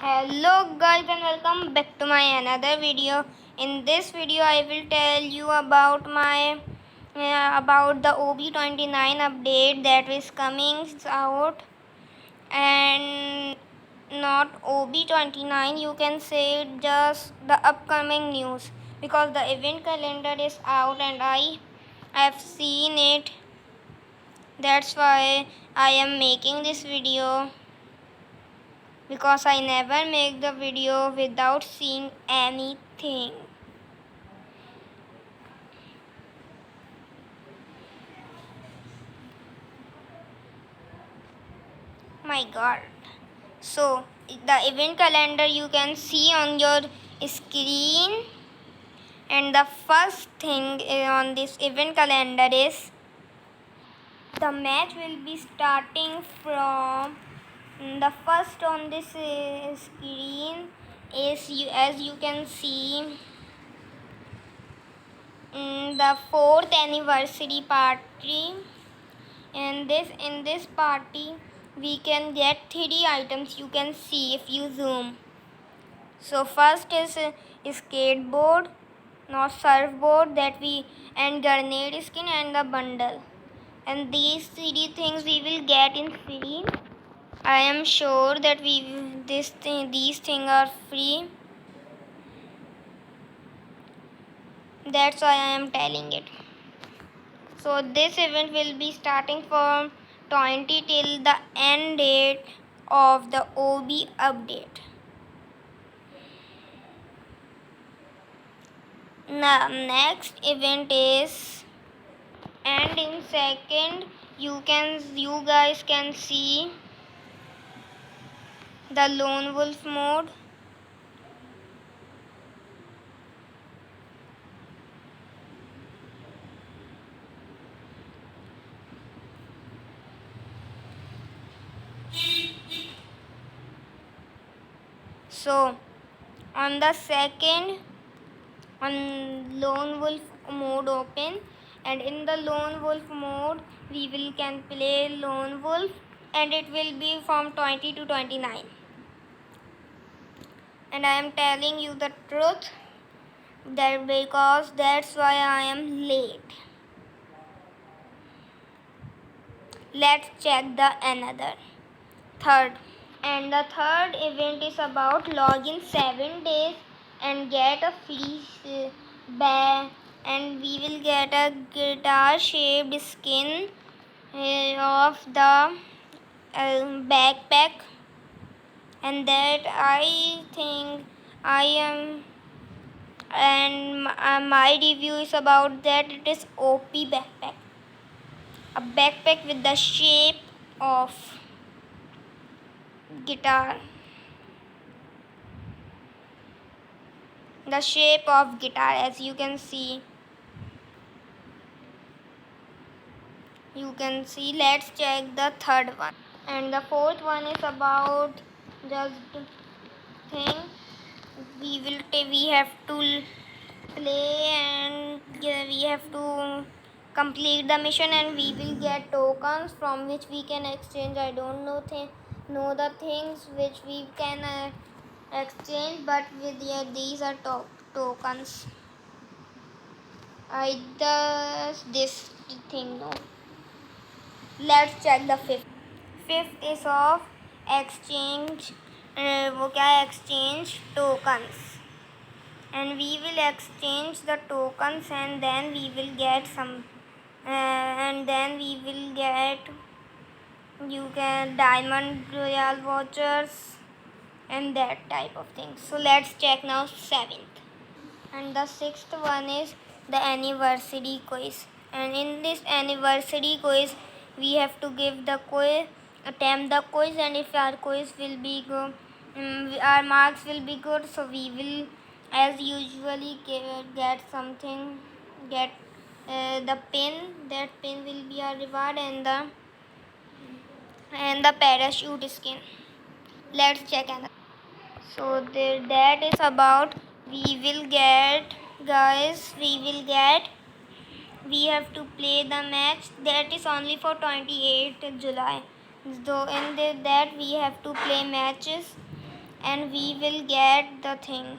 Hello guys and welcome back to my another video. In this video I will tell you about my about the OB29 update that is coming out, and not OB29, you can say just the upcoming news, because the event calendar is out and I have seen it. That's why I am making this video, because I never make the video without seeing anything. My god. So the event calendar you can see on your screen, and the first thing on this event calendar is the match will be starting from the first on this screen is as you can see, the 4th anniversary party. And in this party we can get 3 items, you can see if you zoom. So first is a skateboard, not surfboard, that we and grenade skin and the bundle. And these 3 things we will get in free. I am sure that these things are free. That's why I am telling it. So this event will be starting from 20 till the end date of the OB update. Now next event is, and in second you guys can see the lone wolf mode. So on the second, on lone wolf mode open, and in the lone wolf mode we can play lone wolf, and it will be from 20 to 29. And I am telling you the truth, that because that's why I am late. Let's check the another third. And the third event is about login 7 days and get a free bag, and we will get a guitar shaped skin of the backpack. And that I think I am, and my review is about that. It is OP backpack, a backpack with the shape of guitar, as you can see. Let's check the third one. And the fourth one is about just thing we have to play, and we have to complete the mission, and we will get tokens from which we can exchange. I don't know the things which we can exchange, but with these are tokens. I just this thing no. Let's check the fifth. Fifth is of exchange. वो क्या है? Exchange tokens. And we will exchange the tokens, and then we will get some. And then we will get diamond royal vouchers and that type of things. So let's check now 7th. And the 6th one is the anniversary quiz. And in this anniversary quiz we have to give the quiz, attempt the quiz, and if our quiz will be good, our marks will be good, so we will as usually get something, get the pin. That pin will be our reward, and the parachute skin. Let's check another. So that is about, we will get, guys, we have to play the match that is only for 28th July. So in that we have to play matches, and we will get the thing.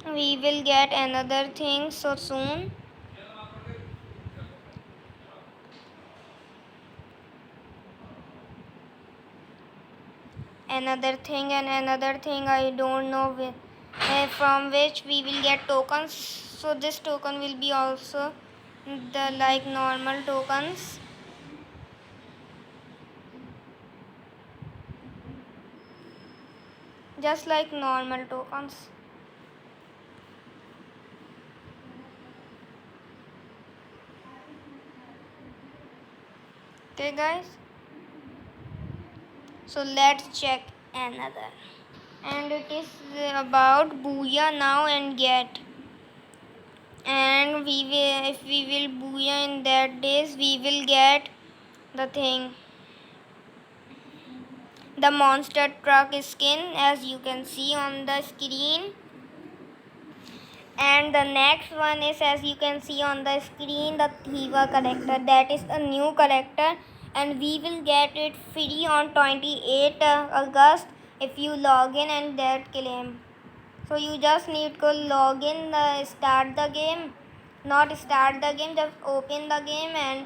We will get another thing so soon. Another thing and another thing, I don't know from which we will get tokens. So this token will be also the like normal tokens. Just like normal tokens. Okay guys, so let's check another, and it is about booyah now and get, and we will, if we will booyah in that days, we will get the thing, the monster truck skin, as you can see on the screen. And the next one is, as you can see on the screen, the Thiva character. That is a new character, and we will get it free on 28 August if you log in and that claim. So you just need to log in, start the game, not start the game, just open the game and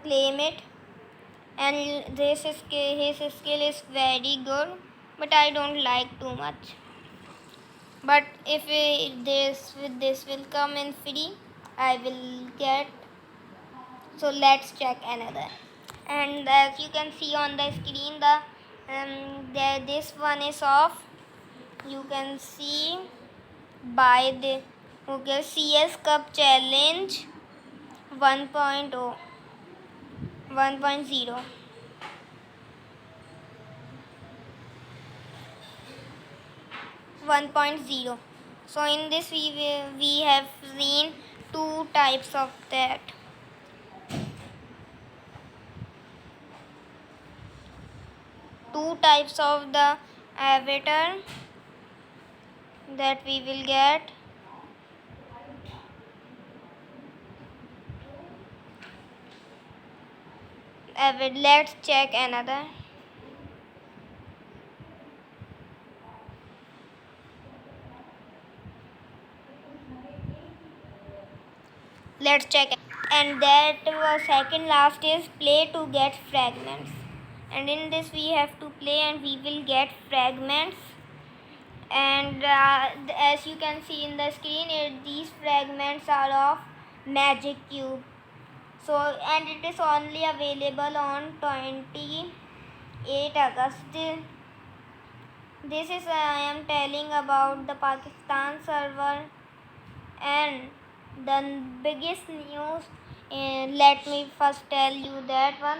claim it. And this is his skill is very good, but I don't like too much. But if this will come in free, I will get. So let's check another. And as you can see on the screen, this one is off. You can see by the CS Cup Challenge 1.0 1.0. 1.0. So in this we have seen two types of that. Two types of the avatar that we will get. Let's check another. Let's check. And that second last is play to get fragments. And in this we have to play and we will get fragments. And as you can see in the screen, these fragments are of magic cube. So, and it is only available on 28 August. This is I am telling about the Pakistan server. And the biggest news, let me first tell you that one,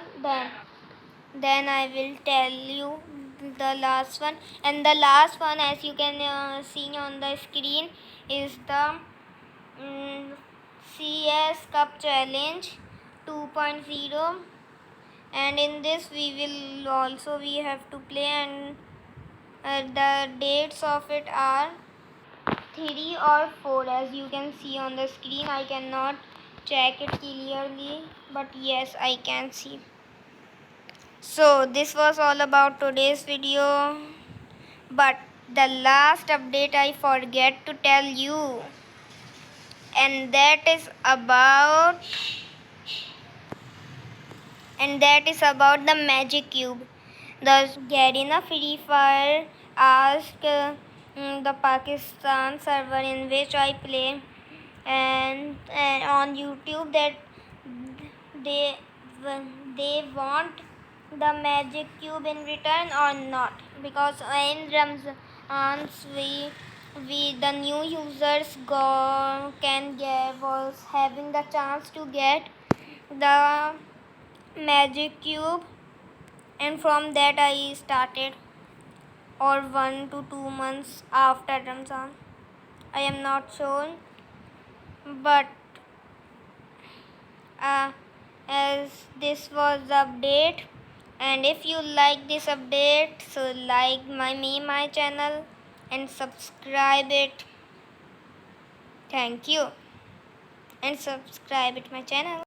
then I will tell you the last one. And the last one, as you can see on the screen, is the CS Cup Challenge 2.0. And in this we have to play, and the dates of it are 3 or 4, as you can see on the screen. I cannot check it clearly, but yes, I can see. So this was all about today's video, but the last update I forget to tell you, and that is about the magic cube. The Garena Free Fire asked the Pakistan server in which I play, and on YouTube, that they want the magic cube in return or not, because in Ramzan we the new users was having the chance to get the magic cube, and from that I started, or 1 to 2 months after Ramzan, I am not sure. But as this was the update, and if you like this update, so like my channel and subscribe it. Thank you, and subscribe it my channel.